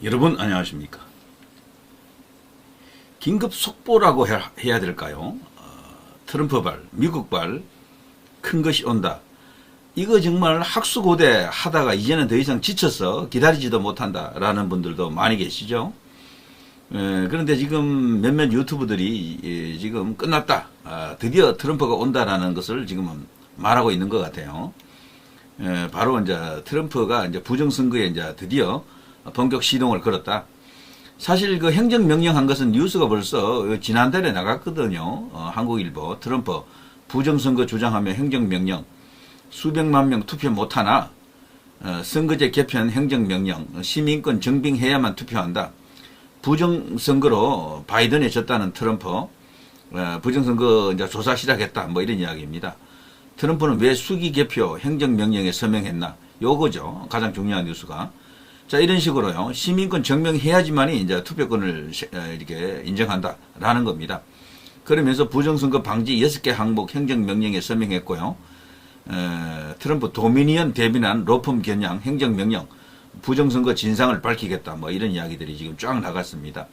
여러분 안녕하십니까. 긴급 속보라고 해야 될까요? 트럼프발, 미국발 큰 것이 온다. 이거 정말 학수고대 하다가 이제는 더 이상 지쳐서 기다리지도 못한다라는 분들도 많이 계시죠. 그런데 지금 몇몇 유튜브들이 지금 끝났다. 드디어 트럼프가 온다라는 것을 지금은 말하고 있는 것 같아요. 바로 이제 트럼프가 이제 부정선거에 이제 드디어 본격 시동을 걸었다. 사실 그 행정명령 한 것은 뉴스가 벌써 지난달에 나갔거든요. 한국일보 트럼프 부정선거 주장하며 행정명령 수백만 명 투표 못하나 선거제 개편 행정명령 시민권 정빙해야만 투표한다. 부정선거로 바이든에 졌다는 트럼프 부정선거 이제 조사 시작했다. 뭐 이런 이야기입니다. 트럼프는 왜 수기 개표 행정명령에 서명했나? 요거죠. 가장 중요한 뉴스가. 자, 이런 식으로요. 시민권 증명해야지만이 이제 투표권을 이렇게 인정한다라는 겁니다. 그러면서 부정선거 방지 6개 항목 행정명령에 서명했고요. 트럼프 도미니언 대비난 로펌 겨냥 행정명령 부정선거 진상을 밝히겠다. 뭐 이런 이야기들이 지금 쫙 나갔습니다.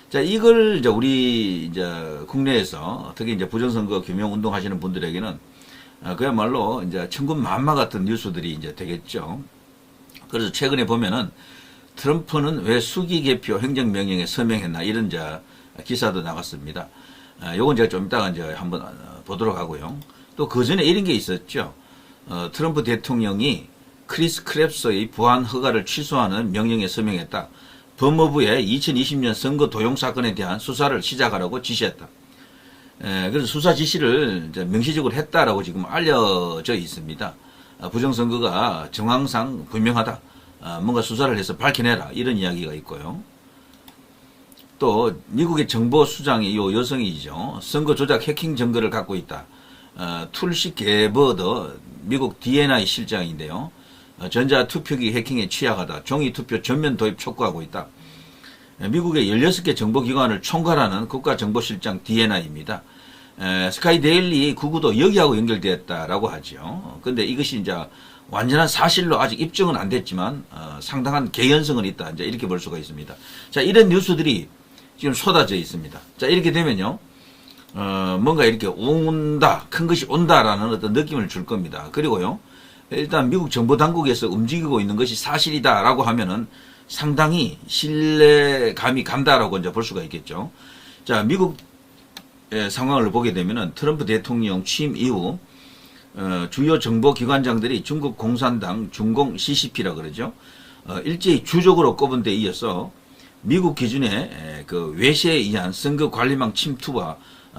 자, 이걸 이제 우리 이제 국내에서 특히 이제 부정선거 규명 운동 하시는 분들에게는 그야말로 이제 천군만마 같은 뉴스들이 이제 되겠죠. 그래서 최근에 보면은 트럼프는 왜 수기 개표 행정명령에 서명했나 이런 이제 기사도 나갔습니다. 요건 제가 좀 이따가 이제 한번 보도록 하고요. 또 그 전에 이런 게 있었죠. 트럼프 대통령이 크리스 크랩스의 부안 허가를 취소하는 명령에 서명했다. 법무부에 2020년 선거 도용 사건에 대한 수사를 시작하라고 지시했다. 그래서 수사 지시를 이제 명시적으로 했다라고 지금 알려져 있습니다. 부정선거가 정황상 분명하다. 뭔가 수사를 해서 밝혀내라. 이런 이야기가 있고요. 또 미국의 정보수장이 요 여성이죠. 선거 조작 해킹 증거를 갖고 있다. 툴시 게버더 미국 DNI 실장인데요. 전자투표기 해킹에 취약하다. 종이투표 전면 도입 촉구하고 있다. 미국의 16개 정보기관을 총괄하는 국가정보실장 DNI입니다. 스카이데일리 구구도 여기하고 연결되었다라고 하죠. 근데 이것이 이제 완전한 사실로 아직 입증은 안 됐지만 상당한 개연성은 있다. 이제 이렇게 볼 수가 있습니다. 자, 이런 뉴스들이 지금 쏟아져 있습니다. 자, 이렇게 되면요. 뭔가 이렇게 온다, 큰 것이 온다라는 어떤 느낌을 줄 겁니다. 그리고요. 일단 미국 정보당국에서 움직이고 있는 것이 사실이다라고 하면은 상당히 신뢰감이 간다라고 이제 볼 수가 있겠죠. 자, 미국 상황을 보게 되면은 트럼프 대통령 취임 이후 주요 정보기관장들이 중국 공산당 중공 CCP라 그러죠. 일제히 주적으로 꼽은 데 이어서 미국 기준의 그 외세에 의한 선거 관리망 침투와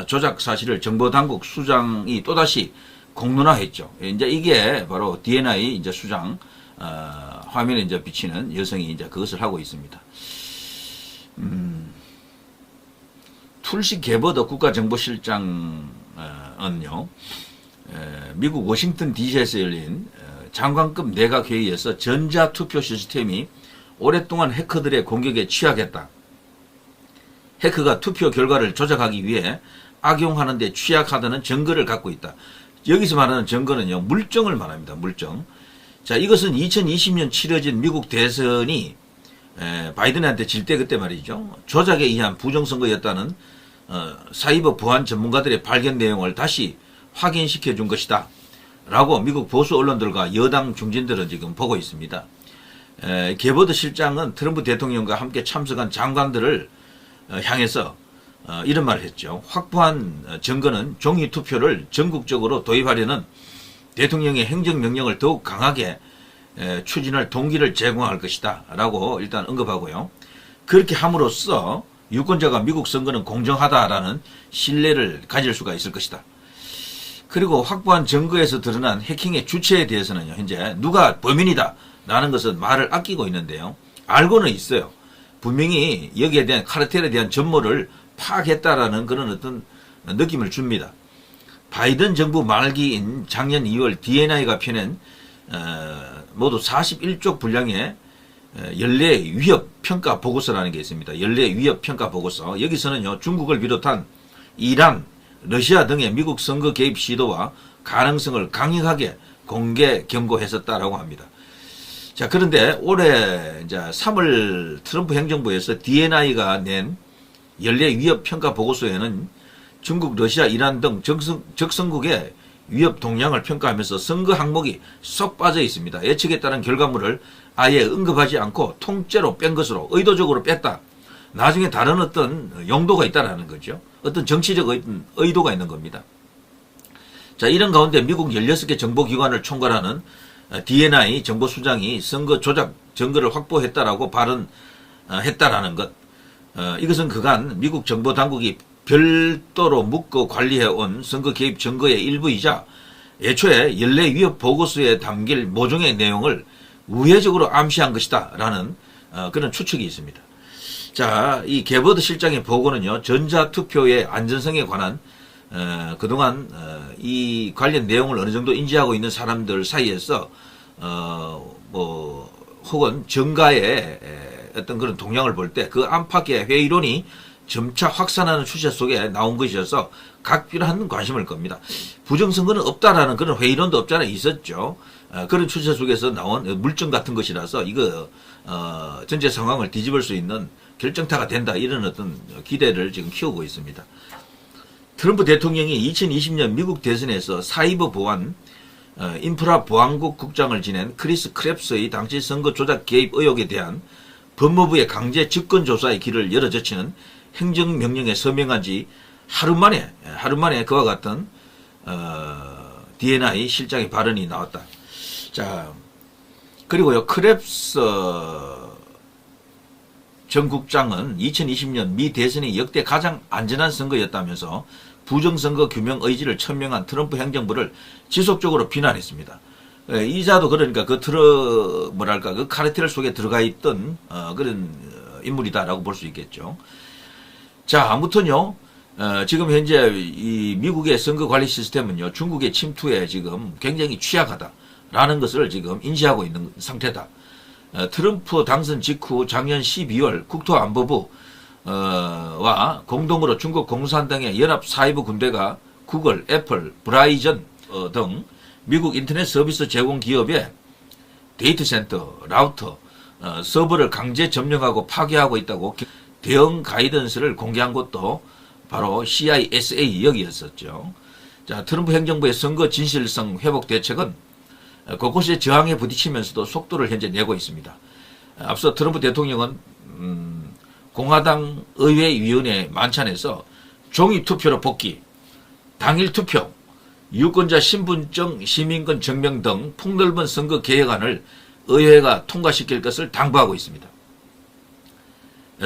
조작 사실을 정보당국 수장이 또다시 공론화했죠. 이제 이게 바로 DNI 이제 수장 화면에 이제 비치는 여성이 이제 그것을 하고 있습니다. 툴시 게버더 국가정보실장은요, 미국 워싱턴 DC에서 열린 장관급 내각회의에서 전자투표 시스템이 오랫동안 해커들의 공격에 취약했다. 해커가 투표 결과를 조작하기 위해 악용하는 데 취약하다는 증거를 갖고 있다. 여기서 말하는 증거는요, 물증을 말합니다. 물증. 자, 이것은 2020년 치러진 미국 대선이 바이든한테 질 때 그때 말이죠. 조작에 의한 부정선거였다는 사이버 보안 전문가들의 발견 내용을 다시 확인시켜 준 것이다. 라고 미국 보수 언론들과 여당 중진들은 지금 보고 있습니다. 게버드 실장은 트럼프 대통령과 함께 참석한 장관들을 향해서 이런 말을 했죠. 확보한 증거는 종이 투표를 전국적으로 도입하려는 대통령의 행정명령을 더욱 강하게 추진할 동기를 제공할 것이다. 라고 일단 언급하고요. 그렇게 함으로써 유권자가 미국 선거는 공정하다라는 신뢰를 가질 수가 있을 것이다. 그리고 확보한 증거에서 드러난 해킹의 주체에 대해서는요, 현재 누가 범인이다 라는 것은 말을 아끼고 있는데요. 알고는 있어요. 분명히 여기에 대한 카르텔에 대한 전모를 파악했다라는 그런 어떤 느낌을 줍니다. 바이든 정부 말기인 작년 2월 DNI가 펴낸 모두 41쪽 분량의 연례 위협 평가 보고서라는 게 있습니다. 연례 위협 평가 보고서. 여기서는요, 중국을 비롯한 이란, 러시아 등의 미국 선거 개입 시도와 가능성을 강력하게 공개 경고했었다라고 합니다. 자, 그런데 올해 이제 3월 트럼프 행정부에서 DNI가 낸 연례 위협 평가 보고서에는 중국, 러시아, 이란 등 적성국의 위협 동향을 평가하면서 선거 항목이 쏙 빠져 있습니다. 예측에 따른 결과물을 아예 언급하지 않고 통째로 뺀 것으로 의도적으로 뺐다. 나중에 다른 어떤 용도가 있다라는 거죠. 어떤 정치적 의도가 있는 겁니다. 자, 이런 가운데 미국 16개 정보기관을 총괄하는 DNI 정보수장이 선거 조작 증거를 확보했다라고 발언했다라는 것. 이것은 그간 미국 정보당국이 별도로 묶어 관리해온 선거 개입 증거의 일부이자 애초에 연례 위협 보고서에 담길 모종의 내용을 우회적으로 암시한 것이다 라는 그런 추측이 있습니다. 자, 이 게버드 실장의 보고는요, 전자투표의 안전성에 관한 그동안 이 관련 내용을 어느 정도 인지하고 있는 사람들 사이에서 혹은 정가의 어떤 그런 동향을 볼 때 그 안팎의 회의론이 점차 확산하는 추세 속에 나온 것이어서 각별한 관심을 겁니다. 부정선거는 없다라는 그런 회의론도 없잖아요. 있었죠. 그런 추세 속에서 나온 물증 같은 것이라서 이거 전체 상황을 뒤집을 수 있는 결정타가 된다. 이런 어떤 기대를 지금 키우고 있습니다. 트럼프 대통령이 2020년 미국 대선에서 사이버 보안 인프라 보안국 국장을 지낸 크리스 크랩스의 당시 선거 조작 개입 의혹에 대한 법무부의 강제 직권 조사의 길을 열어젖히는 행정명령에 서명한 지 하루 만에 그와 같은 DNI 실장의 발언이 나왔다. 자, 그리고요, 크랩스 전 국장은 2020년 미 대선이 역대 가장 안전한 선거였다면서 부정선거 규명 의지를 천명한 트럼프 행정부를 지속적으로 비난했습니다. 이자도 그러니까 그 카르텔 속에 들어가 있던 그런 인물이다라고 볼 수 있겠죠. 자, 아무튼요, 지금 현재 이 미국의 선거 관리 시스템은요, 중국의 침투에 지금 굉장히 취약하다라는 것을 지금 인지하고 있는 상태다. 트럼프 당선 직후 작년 12월 국토안보부 와 공동으로 중국 공산당의 연합 사이버 군대가 구글, 애플, 브라이전 등 미국 인터넷 서비스 제공 기업의 데이터 센터, 라우터, 서버를 강제 점령하고 파괴하고 있다고 대응 가이던스를 공개한 것도 바로 CISA 여기였었죠. 자, 트럼프 행정부의 선거 진실성 회복 대책은 곳곳에 저항에 부딪히면서도 속도를 현재 내고 있습니다. 앞서 트럼프 대통령은 공화당 의회위원회 만찬에서 종이투표로 복귀, 당일 투표, 유권자 신분증, 시민권 증명 등 폭넓은 선거 개혁안을 의회가 통과시킬 것을 당부하고 있습니다.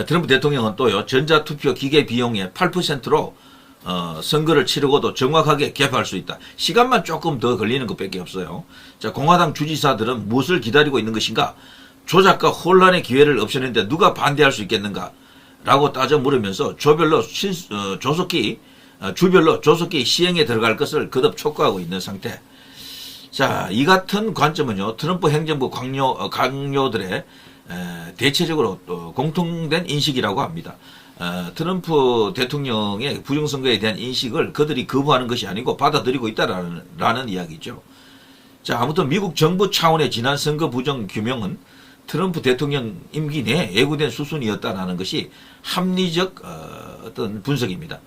트럼프 대통령은 또요, 전자투표 기계 비용의 8%로 선거를 치르고도 정확하게 개표할 수 있다. 시간만 조금 더 걸리는 것밖에 없어요. 자, 공화당 주지사들은 무엇을 기다리고 있는 것인가? 조작과 혼란의 기회를 없애는데 누가 반대할 수 있겠는가? 라고 따져 물으면서 주별로 조속히 시행에 들어갈 것을 거듭 촉구하고 있는 상태. 자, 이 같은 관점은요, 트럼프 행정부 강요들의 대체적으로 공통된 인식이라고 합니다. 트럼프 대통령의 부정선거에 대한 인식을 그들이 거부하는 것이 아니고 받아들이고 있다라는 이야기죠. 자, 아무튼 미국 정부 차원의 지난 선거 부정 규명은 트럼프 대통령 임기 내에 예고된 수순이었다라는 것이 합리적 어떤 분석입니다.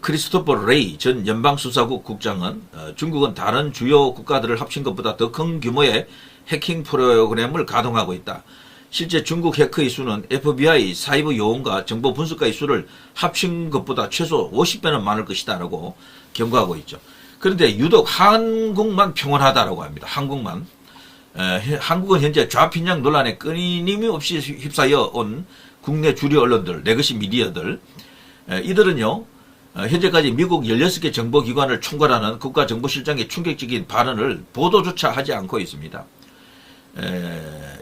크리스토퍼 레이 전 연방수사국 국장은 중국은 다른 주요 국가들을 합친 것보다 더 큰 규모의 해킹 프로그램을 가동하고 있다. 실제 중국 해커의 수는 FBI 사이버 요원과 정보 분석가의 수를 합친 것보다 최소 50배는 많을 것이다 라고 경고하고 있죠. 그런데 유독 한국만 평온하다라고 합니다. 한국만. 한국은 현재 좌편향 논란에 끊임없이 휩싸여 온 국내 주류 언론들, 레거시 미디어들, 이들은요, 현재까지 미국 16개 정보기관을 총괄하는 국가정보실장의 충격적인 발언을 보도조차 하지 않고 있습니다.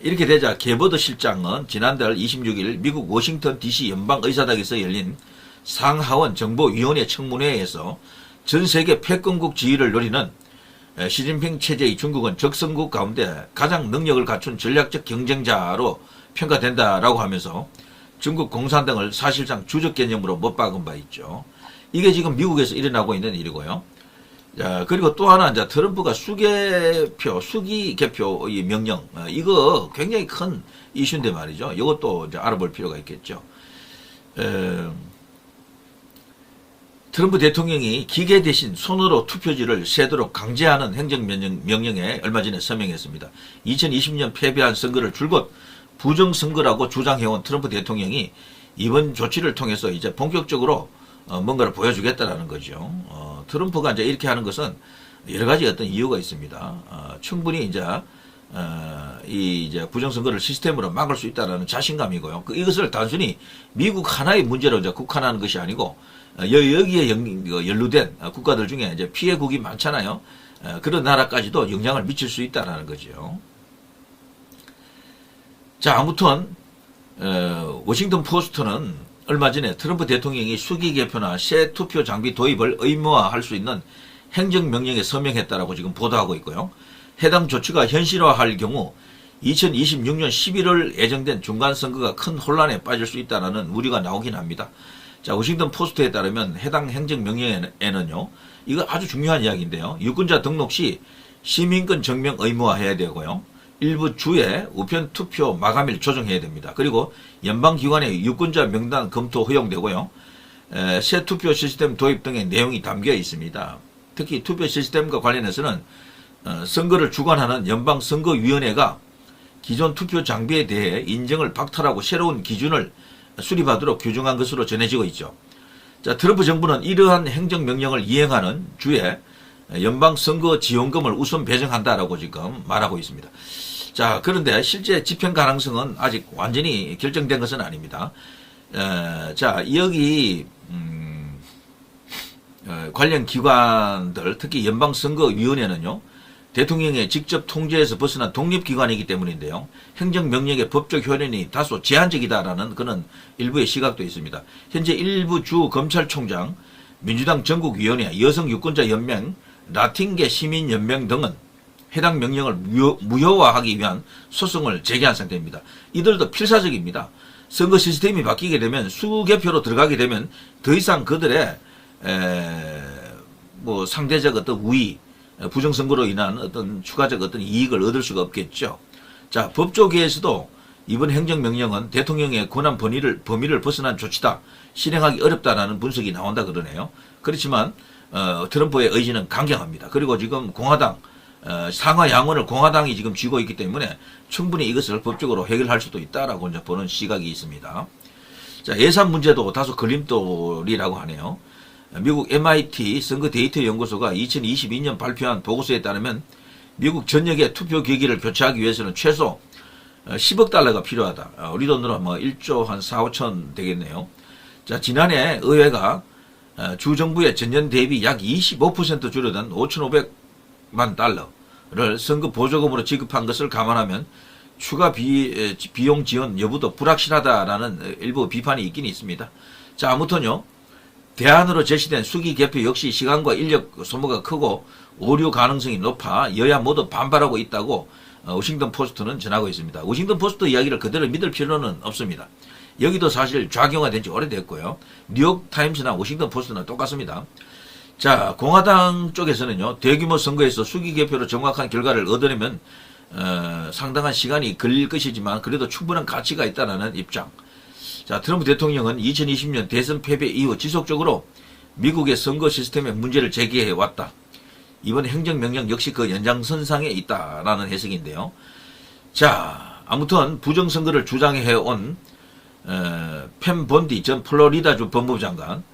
이렇게 되자 게버드 실장은 지난달 26일 미국 워싱턴 DC 연방의사당에서 열린 상하원 정보위원회 청문회에서 전세계 패권국 지위를 노리는 시진핑 체제의 중국은 적성국 가운데 가장 능력을 갖춘 전략적 경쟁자로 평가된다라고 하면서 중국 공산당을 사실상 주적 개념으로 못 박은 바 있죠. 이게 지금 미국에서 일어나고 있는 일이고요. 자, 그리고 또 하나, 이제 트럼프가 수기 개표 이 명령, 이거 굉장히 큰 이슈인데 말이죠. 이것도 이제 알아볼 필요가 있겠죠. 트럼프 대통령이 기계 대신 손으로 투표지를 세도록 강제하는 행정명령에 얼마 전에 서명했습니다. 2020년 패배한 선거를 줄곧 부정선거라고 주장해온 트럼프 대통령이 이번 조치를 통해서 이제 본격적으로 뭔가를 보여주겠다라는 거죠. 트럼프가 이제 이렇게 하는 것은 여러 가지 어떤 이유가 있습니다. 충분히 이제 이제 부정선거를 시스템으로 막을 수 있다는 자신감이고요. 이것을 단순히 미국 하나의 문제로 이제 국한하는 것이 아니고 여기에 연루된 국가들 중에 이제 피해국이 많잖아요. 그런 나라까지도 영향을 미칠 수 있다는 거죠. 자, 아무튼 워싱턴 포스트는 얼마 전에 트럼프 대통령이 수기개표나 새 투표 장비 도입을 의무화할 수 있는 행정명령에 서명했다라고 지금 보도하고 있고요. 해당 조치가 현실화할 경우 2026년 11월 예정된 중간선거가 큰 혼란에 빠질 수 있다는 우려가 나오긴 합니다. 자, 워싱턴 포스트에 따르면 해당 행정명령에는요, 이거 아주 중요한 이야기인데요. 유권자 등록 시 시민권 증명 의무화해야 되고요. 일부 주에 우편 투표 마감일 조정해야 됩니다. 그리고 연방기관의 유권자 명단 검토 허용되고요. 새 투표 시스템 도입 등의 내용이 담겨 있습니다. 특히 투표 시스템과 관련해서는 선거를 주관하는 연방선거위원회가 기존 투표 장비에 대해 인정을 박탈하고 새로운 기준을 수립하도록 규정한 것으로 전해지고 있죠. 자, 트럼프 정부는 이러한 행정명령을 이행하는 주에 연방선거지원금을 우선 배정한다라고 지금 말하고 있습니다. 자, 그런데 실제 집행 가능성은 아직 완전히 결정된 것은 아닙니다. 자, 여기 관련 기관들, 특히 연방선거위원회는요, 대통령의 직접 통제에서 벗어난 독립기관이기 때문인데요. 행정명령의 법적 효력이 다소 제한적이다라는 그런 일부의 시각도 있습니다. 현재 일부 주 검찰총장, 민주당 전국위원회, 여성유권자연맹, 라틴계 시민연맹 등은 해당 명령을 무효화하기 위한 소송을 제기한 상태입니다. 이들도 필사적입니다. 선거 시스템이 바뀌게 되면 수개표로 들어가게 되면 더 이상 그들의 뭐 상대적 어떤 우위, 부정선거로 인한 어떤 추가적 어떤 이익을 얻을 수가 없겠죠. 자, 법조계에서도 이번 행정명령은 대통령의 권한 범위를 벗어난 조치다, 실행하기 어렵다라는 분석이 나온다 그러네요. 그렇지만 트럼프의 의지는 강경합니다. 그리고 지금 공화당 상하 양원을 공화당이 지금 쥐고 있기 때문에 충분히 이것을 법적으로 해결할 수도 있다라고 이제 보는 시각이 있습니다. 자, 예산 문제도 다소 걸림돌이라고 하네요. 미국 MIT 선거 데이터 연구소가 2022년 발표한 보고서에 따르면 미국 전역의 투표 기기를 교체하기 위해서는 최소 10억 달러가 필요하다. 우리 돈으로 뭐 1조 한 4, 5천 되겠네요. 자, 지난해 의회가 주 정부의 전년 대비 약 25% 줄어든 5,500만 달러를 선거 보조금으로 지급한 것을 감안하면 추가 비용 지원 여부도 불확실하다라는 일부 비판이 있긴 있습니다. 자, 아무튼요, 대안으로 제시된 수기 개표 역시 시간과 인력 소모가 크고 오류 가능성이 높아 여야 모두 반발하고 있다고 워싱턴 포스트는 전하고 있습니다. 워싱턴 포스트 이야기를 그대로 믿을 필요는 없습니다. 여기도 사실 좌경화된 지 오래됐고요. 뉴욕 타임스나 워싱턴 포스트는 똑같습니다. 자, 공화당 쪽에서는요, 대규모 선거에서 수기 개표로 정확한 결과를 얻으려면 상당한 시간이 걸릴 것이지만 그래도 충분한 가치가 있다는 입장. 자, 트럼프 대통령은 2020년 대선 패배 이후 지속적으로 미국의 선거 시스템에 문제를 제기해 왔다. 이번 행정명령 역시 그 연장선상에 있다라는 해석인데요. 자, 아무튼 부정선거를 주장해온 팸 본디 전 플로리다주 법무부 장관,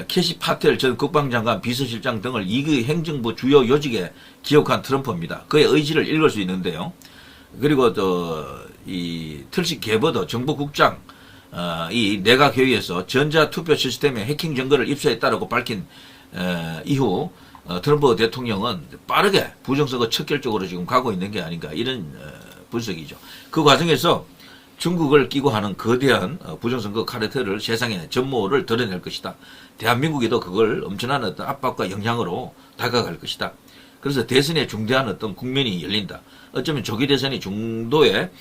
캐시 파텔 전 국방장관 비서실장 등을 2기 행정부 주요 요직에 기용한 트럼프입니다. 그의 의지를 읽을 수 있는데요. 그리고 또 이 털시 게버더 정보국장, 이 내각회의에서 전자투표 시스템에 해킹 증거를 입수했다라고 밝힌 이후 트럼프 대통령은 빠르게 부정선거 척결적으로 지금 가고 있는 게 아닌가, 이런 분석이죠. 그 과정에서 중국을 끼고 하는 거대한 부정선거 카르텔을 세상에 전모를 드러낼 것이다. 대한민국에도 그걸 엄청난 어떤 압박과 영향으로 다가갈 것이다. 그래서 대선에 중대한 어떤 국면이 열린다. 어쩌면 조기 대선이 중도에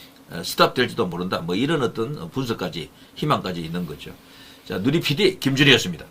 스탑될지도 모른다. 뭐 이런 어떤 분석까지, 희망까지 있는 거죠. 자, 누리 PD 김준희였습니다.